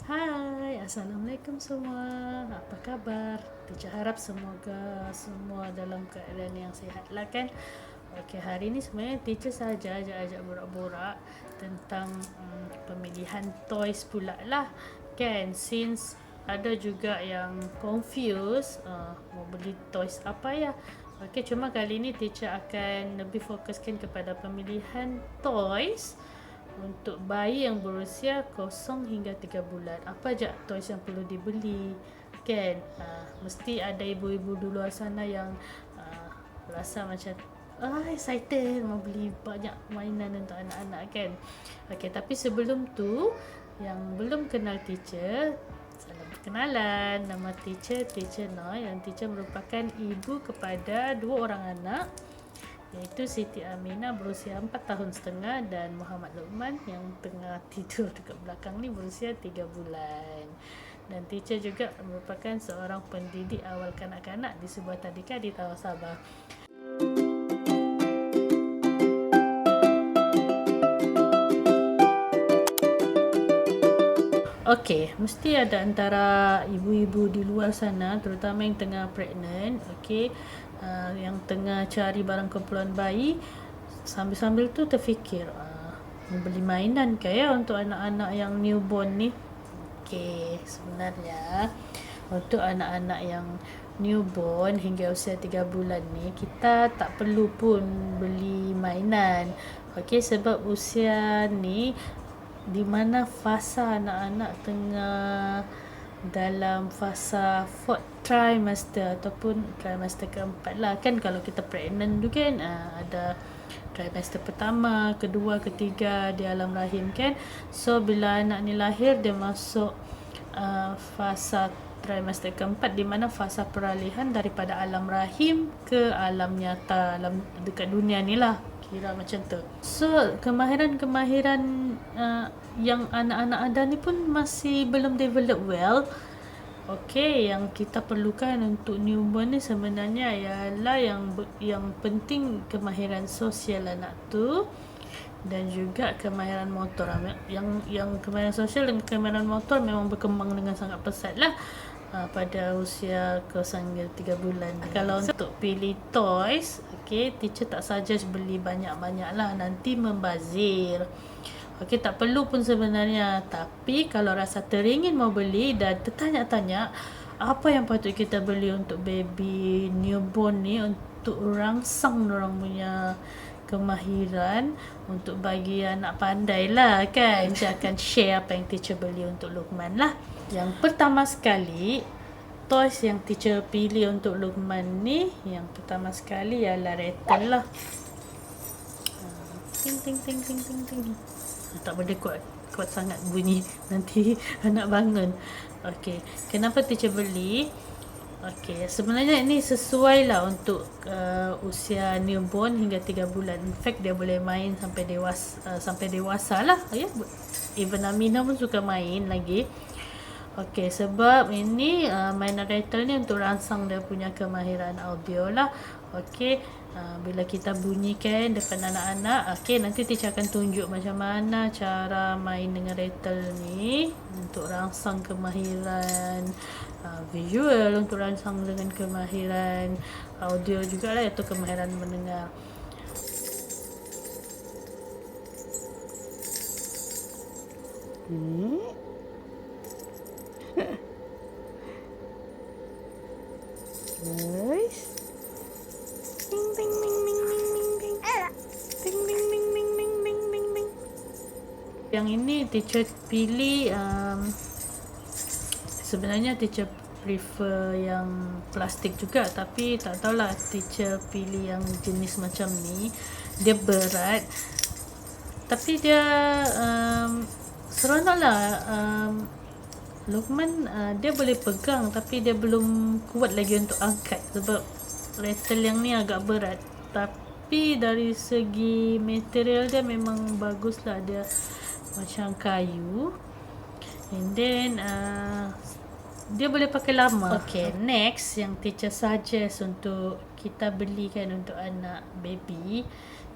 Hai, Assalamualaikum semua. Apa khabar? Teacher harap semoga semua dalam keadaan yang sihat lah kan. Okey, hari ni sebenarnya teacher saja ajak borak-borak tentang pemilihan toys pula lah kan, since ada juga yang confused mau beli toys apa ya. Okey, cuma kali ni teacher akan lebih fokuskan kepada pemilihan toys untuk bayi yang berusia 0 hingga 3 bulan. Apa aja toys yang perlu dibeli kan? Mesti ada ibu-ibu di luar sana yang rasa macam excited mau beli banyak mainan untuk anak-anak kan. Okey, tapi sebelum tu yang belum kenal teacher, salam perkenalan. Nama teacher Noi, yang teacher merupakan ibu kepada 2 orang anak, iaitu Siti Aminah berusia 4 tahun setengah dan Muhammad Luqman yang tengah tidur dekat belakang ni berusia 3 bulan. Dan teacher juga merupakan seorang pendidik awal kanak-kanak di sebuah tadika di Tawau Sabah. Okey, mesti ada antara ibu-ibu di luar sana, terutama yang tengah pregnant, okey, yang tengah cari barang kumpulan bayi, sambil-sambil tu terfikir, membeli mainan ke ya untuk anak-anak yang newborn ni. Okey, sebenarnya untuk anak-anak yang newborn hingga usia 3 bulan ni, kita tak perlu pun beli mainan. Okey, sebab usia ni di mana fasa anak-anak tengah dalam fasa 4th trimester ataupun trimester keempat lah kan. Kalau kita pregnant tu kan, ada trimester pertama, kedua, ketiga di alam rahim kan. So bila anak ni lahir, dia masuk fasa trimester keempat, di mana fasa peralihan daripada alam rahim ke alam nyata, alam dekat dunia ni lah, kira macam tu. So kemahiran-kemahiran yang anak-anak ada ni pun masih belum develop well. Okey, yang kita perlukan untuk newborn ni sebenarnya ialah yang penting kemahiran sosial anak tu dan juga kemahiran motor. Yang kemahiran sosial dan kemahiran motor memang berkembang dengan sangat pesat lah pada usia 0 hingga 3 bulan. Kalau untuk pilih toys, okey, teacher tak suggest beli banyak-banyak lah, nanti membazir. Okey, tak perlu pun sebenarnya. Tapi kalau rasa teringin mau beli dan tertanya-tanya apa yang patut kita beli untuk baby newborn ni, untuk rangsang orang punya kemahiran, untuk bagi anak pandai lah kan. Teacher akan share apa yang teacher beli untuk Luqman lah. Yang pertama sekali, toys yang teacher pilih untuk Luqman ni, yang pertama sekali ialah rattle lah. Ting ting ting ting ting ting. Tak boleh kuat sangat bunyi, nanti anak bangun. Okey, kenapa teacher beli? Okey, sebenarnya ini sesuai lah untuk usia newborn hingga 3 bulan. In fact, dia boleh main sampai dewasa lah ya. Even Aminah pun suka main lagi. Okey, sebab ini mainan rattle ni untuk rangsang dia punya kemahiran audio lah. Okey, bila kita bunyikan depan anak-anak, okey, nanti teacher akan tunjuk macam mana cara main dengan rattle ni untuk rangsang kemahiran visual, untuk rangsang dengan kemahiran audio juga lah, iaitu kemahiran mendengar. Guys, ting ting ting ting ting ting ting ting ting ting ting ting ting ting ting. Yang ini teacher pilih, sebenarnya teacher prefer yang plastik juga, tapi tak tahulah teacher pilih yang jenis macam ni. Dia berat, tapi dia seronok lah. Luqman dia boleh pegang, tapi dia belum kuat lagi untuk angkat sebab rattle yang ni agak berat. Tapi dari segi material dia memang bagus lah, dia macam kayu, and then dia boleh pakai lama. Okay, next yang teacher suggest untuk kita belikan untuk anak baby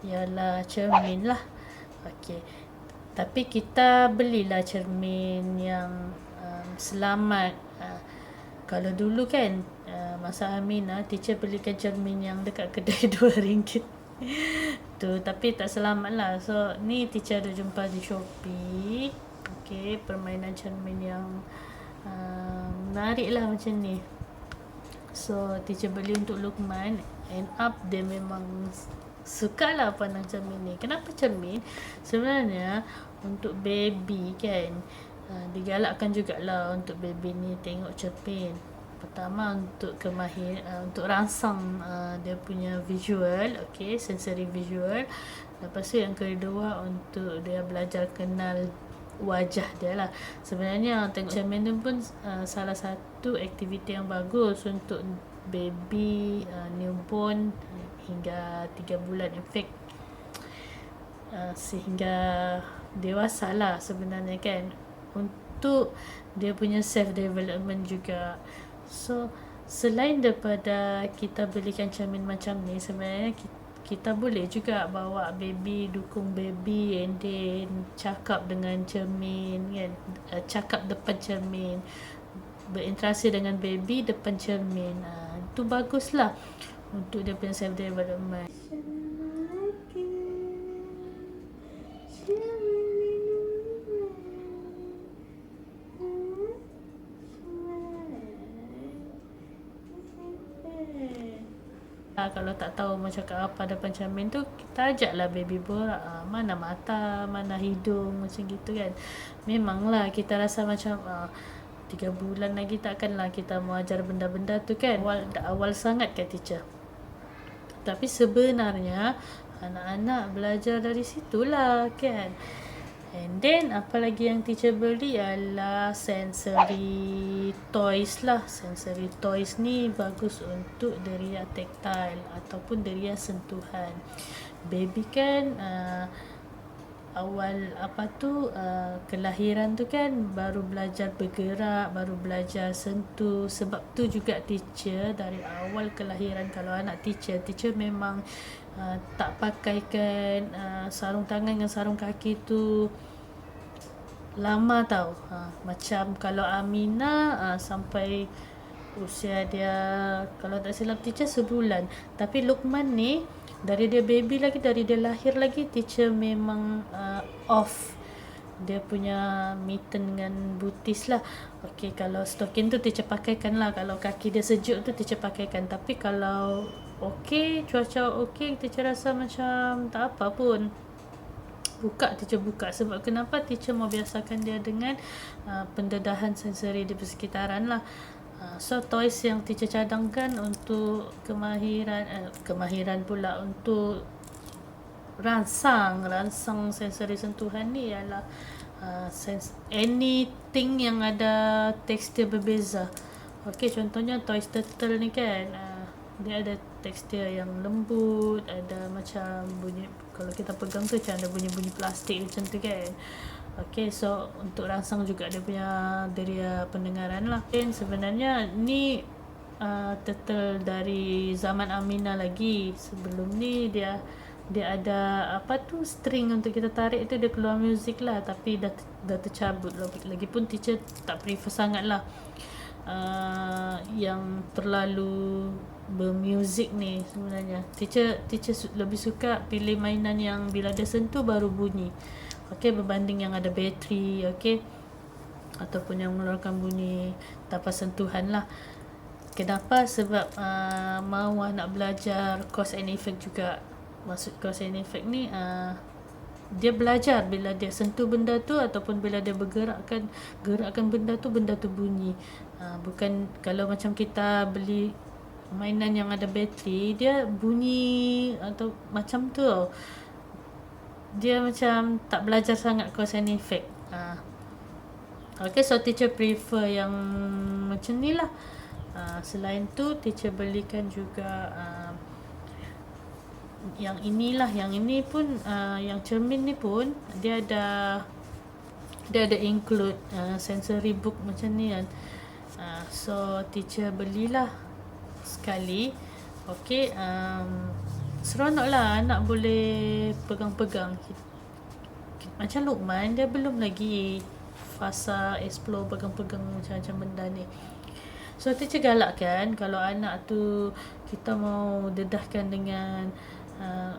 ialah cermin lah. Okay, Tapi kita belilah cermin yang selamat. Kalau dulu kan masa Aminah, teacher belikan cermin yang dekat kedai RM2 tu, tapi tak selamat lah. So ni teacher ada jumpa di Shopee. Okay, permainan cermin yang menarik lah macam ni. So teacher beli untuk Luqman. End up dia memang suka lah pandang cermin ni. Kenapa cermin? Sebenarnya untuk baby kan, digalakkan jugalah untuk baby ni tengok cermin. Pertama untuk untuk rangsang dia punya visual, okay, sensory visual. Lepas tu yang kedua untuk dia belajar kenal wajah dia lah. Sebenarnya tengok cermin tu pun salah satu aktiviti yang bagus untuk baby newborn hingga 3 bulan, in fact sehingga dewasa lah sebenarnya kan, untuk dia punya self development juga. So selain daripada kita belikan cermin macam ni, sebenarnya kita boleh juga bawa baby, dukung baby, and then cakap dengan cermin kan, cakap depan cermin, berinteraksi dengan baby depan cermin. Itu baguslah untuk dia punya self development. Kalau tak tahu mau cakap apa depan cermin tu, kita ajaklah baby borak, mana mata, mana hidung, macam gitu kan. Memanglah kita rasa macam 3 bulan lagi takkanlah kita mau ajar benda-benda tu kan. Awal sangat kan teacher. Tapi sebenarnya anak-anak belajar dari situlah kan. And then apa lagi yang teacher beli adalah sensory toys lah. Sensory toys ni bagus untuk deria tactile ataupun deria sentuhan. Baby kan awal kelahiran tu kan baru belajar bergerak, baru belajar sentuh. Sebab tu juga teacher dari awal kelahiran, kalau anak teacher memang tak pakaikan sarung tangan dengan sarung kaki tu lama tau. Macam kalau Aminah sampai usia dia, kalau tak silap teacher sebulan. Tapi Luqman ni dari dia baby lagi, dari dia lahir lagi, teacher memang off dia punya mitten dengan butis lah. Okay, kalau stocking tu teacher pakaikan lah. Kalau kaki dia sejuk tu teacher pakaikan. Tapi kalau cuaca teacher rasa macam tak apa pun, teacher buka. Sebab kenapa? Teacher mau biasakan dia dengan pendedahan sensori di persekitaran lah. So toys yang teacher cadangkan untuk kemahiran pula untuk rangsang sensori sentuhan ni ialah anything yang ada tekstur berbeza. Okay, contohnya toys turtle ni kan, dia ada tekstur yang lembut, ada macam bunyi, kalau kita pegang tu macam ada bunyi-bunyi plastik macam tu kan. Okay, so untuk rangsang juga dia punya deria pendengaran lah. Dan sebenarnya ni turtle dari zaman Aminah lagi. Sebelum ni dia ada string untuk kita tarik tu, dia keluar muzik lah, tapi dah tercabut. Lagipun teacher tak prefer sangat lah yang terlalu bermuzik ni. Sebenarnya teacher lebih suka pilih mainan yang bila dia sentuh baru bunyi. Okay, berbanding yang ada bateri, okay, ataupun yang mengeluarkan bunyi tanpa sentuhan lah. Kenapa? Sebab mahu nak belajar cause and effect juga. Maksud cause and effect ni, dia belajar bila dia sentuh benda tu ataupun bila dia gerakkan benda tu bunyi. Bukan kalau macam kita beli mainan yang ada bateri, dia bunyi atau macam tu. Dia macam tak belajar sangat cause and effect. Okay, so teacher prefer yang macam ni lah. Selain tu teacher belikan juga yang inilah. Yang ini pun yang cermin ni pun dia ada include sensory book macam ni kan. So teacher belilah sekali. Okay, seronok lah anak boleh pegang-pegang. Macam Luqman, dia belum lagi fasa explore pegang-pegang macam-macam benda ni. So teacher galakkan kalau anak tu kita mau dedahkan dengan uh,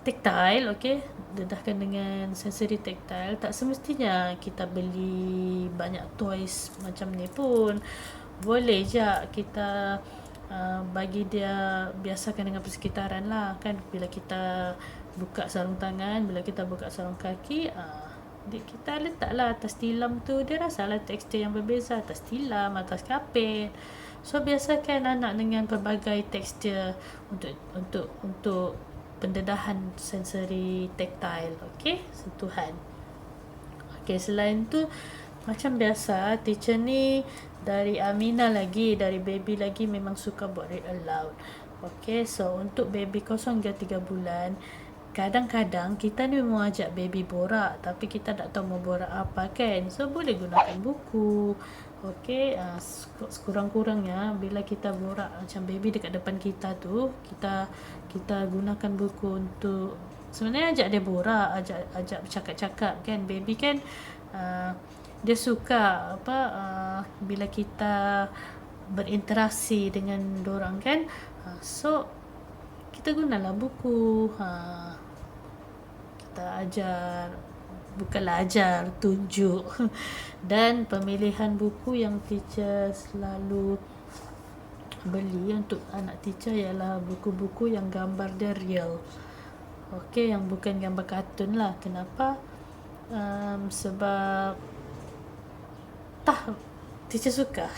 tactile, okey, dedahkan dengan sensory tactile, tak semestinya kita beli banyak toys macam ni pun. Boleh je kita bagi dia biasakan dengan persekitaran lah kan. Bila kita buka sarung tangan, bila kita buka sarung kaki, kita letaklah atas tilam tu, dia rasalah tekstur yang berbeza atas tilam, atas kapet. So biasakan anak dengan pelbagai tekstur untuk pendedahan sensori tactile, okey, sentuhan. Okey, selain tu macam biasa teacher ni dari Amina lagi, dari baby lagi memang suka buat read aloud. Okey, so untuk baby 0 hingga 3 bulan, kadang-kadang kita ni mau ajak baby borak tapi kita tak tahu mau borak apa kan. So boleh gunakan buku. Okey, sekurang-kurangnya bila kita borak macam baby dekat depan kita tu, kita gunakan buku untuk sebenarnya ajak dia borak, ajak bercakap-cakap kan. Baby kan dia suka bila kita berinteraksi dengan dorang kan. So kita gunalah buku. Kita ajar, bukanlah ajar, tunjuk. Dan pemilihan buku yang teacher selalu beli untuk anak teacher ialah buku-buku yang gambar dia real. Okey, yang bukan gambar kartun lah. Kenapa? Sebab teacher suka.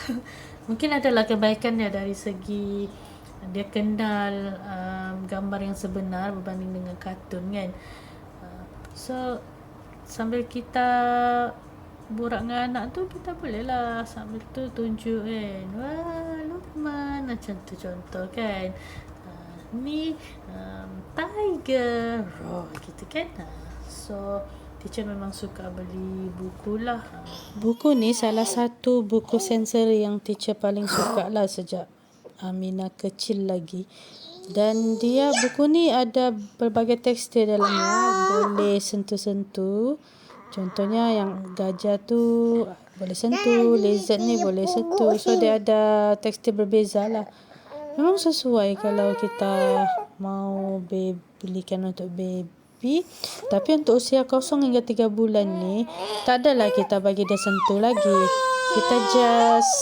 Mungkin adalah kebaikannya dari segi dia kenal gambar yang sebenar berbanding dengan kartun kan. So sambil kita borak dengan anak tu, kita bolehlah sambil tu tunjuk kan, wah Luqman macam tu contoh kan, ni tiger roar gitu kan. So teacher memang suka beli buku lah. Buku ni salah satu buku sensori yang teacher paling suka lah sejak Amina kecil lagi. Dan buku ni ada berbagai tekstur dalamnya, boleh sentuh-sentuh. Contohnya yang gajah tu boleh sentuh, lizard ni boleh sentuh. So dia ada tekstur berbeza lah. Memang sesuai kalau kita mau belikan untuk baby. Tapi untuk usia 0 hingga 3 bulan ni, tak adalah kita bagi dia sentuh lagi. Kita just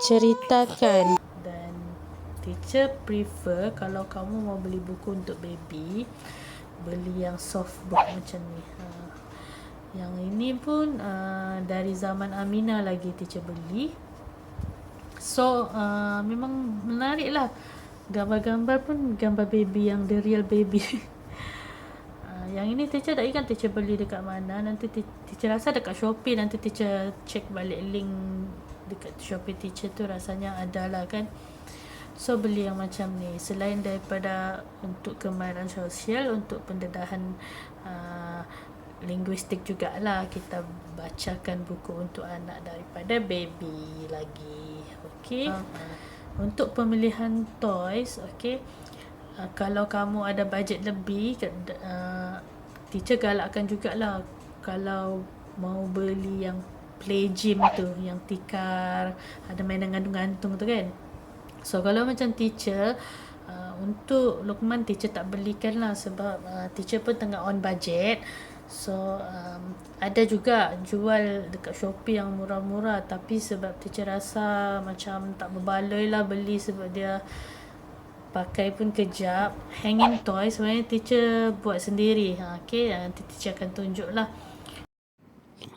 ceritakan. Dan teacher prefer kalau kamu mau beli buku untuk baby, beli yang soft book macam ni. Yang ini pun dari zaman Amina lagi teacher beli. So memang menarik lah. Gambar-gambar pun gambar baby yang the real baby. Yang ini teacher tak ingat teacher beli dekat mana. Nanti teacher rasa dekat Shopee. Nanti teacher check balik link dekat Shopee teacher tu, rasanya ada lah kan. So beli yang macam ni. Selain daripada untuk kemahiran sosial, untuk pendedahan linguistik jugalah kita bacakan buku untuk anak daripada baby lagi. Okey. Untuk pemilihan toys, okey. Kalau kamu ada bajet lebih, teacher galakkan jugalah kalau mau beli yang play gym tu, yang tikar, ada mainan gantung-gantung tu kan. So kalau macam teacher, untuk Luqman teacher tak belikan lah sebab teacher pun tengah on budget. So ada juga jual dekat Shopee yang murah-murah, tapi sebab teacher rasa macam tak berbaloi lah beli sebab dia pakai pun kejap. Hanging toy sebenarnya teacher buat sendiri. Okay, nanti teacher akan tunjuk lah.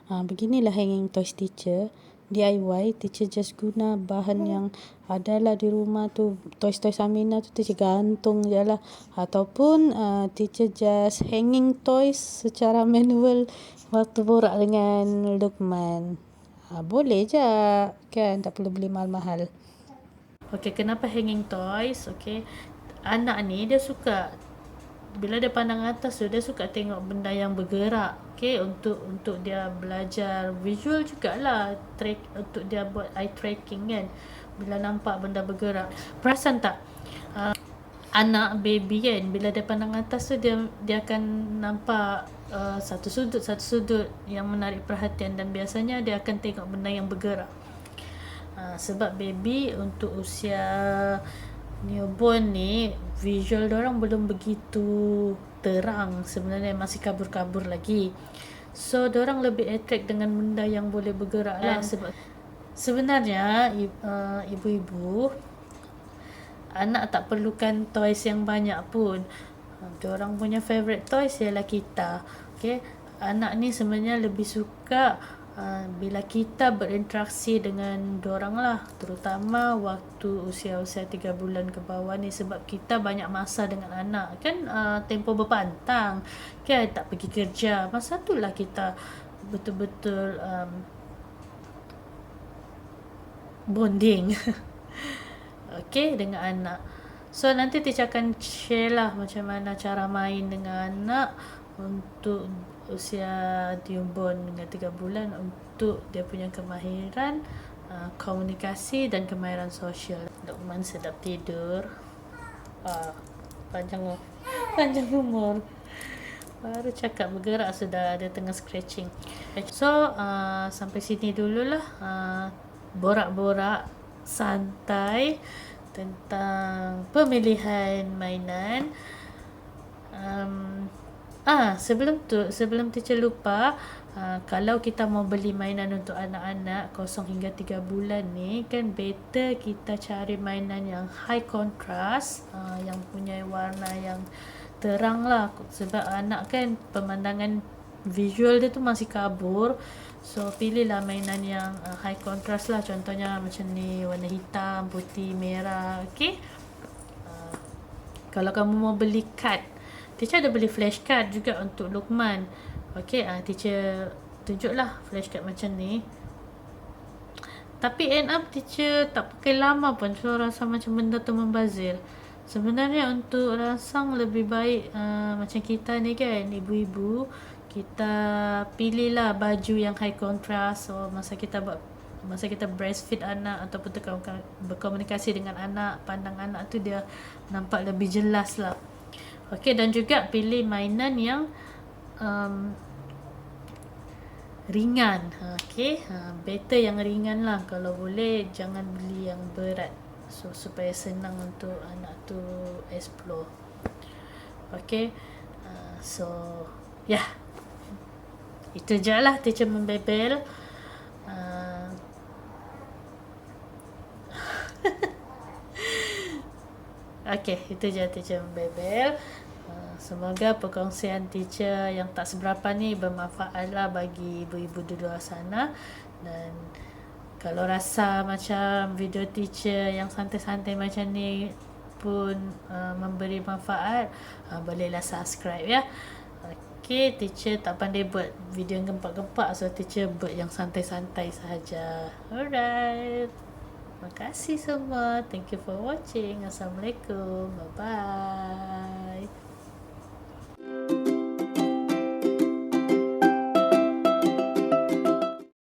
Beginilah hanging toys teacher, DIY. Teacher just guna bahan yang adalah di rumah tu. Toys-toys Amina tu teacher gantung je lah. Ataupun teacher just hanging toys secara manual waktu borak dengan Luqman. Boleh je kan, tak perlu beli mahal-mahal. Okey, kenapa hanging toys? Okey, anak ni dia suka bila dia pandang atas tu, dia suka tengok benda yang bergerak. Okey, untuk dia belajar visual jugalah, untuk dia buat eye tracking kan. Bila nampak benda bergerak, perasan tak? anak baby kan, bila dia pandang atas tu dia akan nampak satu sudut yang menarik perhatian, dan biasanya dia akan tengok benda yang bergerak. Sebab baby untuk usia newborn ni, visual diorang belum begitu terang, sebenarnya masih kabur-kabur lagi. So diorang lebih attract dengan benda yang boleh bergerak lah. Sebab sebenarnya ibu-ibu, anak tak perlukan toys yang banyak pun. Diorang punya favorite toys ialah kita. Okay? Anak ni sebenarnya lebih suka bila kita berinteraksi dengan diorang lah, terutama waktu usia-usia 3 bulan ke bawah ni, sebab kita banyak masa dengan anak kan, tempoh berpantang kan, tak pergi kerja, masa tu lah kita betul-betul bonding okay, dengan anak. So nanti teacher akan share lah macam mana cara main dengan anak untuk usia newborn dengan 3 bulan, untuk dia punya kemahiran komunikasi dan kemahiran sosial. Luqman sedap tidur. Panjang umur. Baru cakap bergerak sudah ada tengah scratching. So sampai sini dululah borak-borak santai tentang pemilihan mainan. Sebelum teacher lupa, kalau kita mau beli mainan untuk anak-anak 0 hingga 3 bulan ni, kan better kita cari mainan yang high contrast, yang punya warna yang terang lah, sebab anak kan pemandangan visual dia tu masih kabur. So pilihlah mainan yang high contrast lah, contohnya macam ni, warna hitam, putih, merah. Okay, kalau kamu mau beli card, teacher ada beli flash card juga untuk Luqman. Okay, teacher tunjuklah flash card macam ni. Tapi end up teacher tak pakai lama pun, so rasa macam benda tu membazir. Sebenarnya untuk rangsang lebih baik macam kita ni kan, ibu-ibu, kita pilihlah baju yang high contrast. So masa kita breastfeed anak ataupun berkomunikasi dengan anak, pandang anak tu dia nampak lebih jelas lah. Okey, dan juga pilih mainan yang ringan. Okey, better yang ringan lah, kalau boleh jangan beli yang berat, so supaya senang untuk anak tu explore. Okey, so ya, itu je lah teacher membebel. Okey, itu je teacher membebel. Semoga perkongsian teacher yang tak seberapa ni bermanfaat lah bagi ibu-ibu di luar sana. Dan kalau rasa macam video teacher yang santai-santai macam ni pun memberi manfaat, bolehlah subscribe ya. Okey, teacher tak pandai buat video yang gempak-gempak, so teacher buat yang santai-santai sahaja. Alright. Terima kasih semua. Thank you for watching. Assalamualaikum. Bye-bye.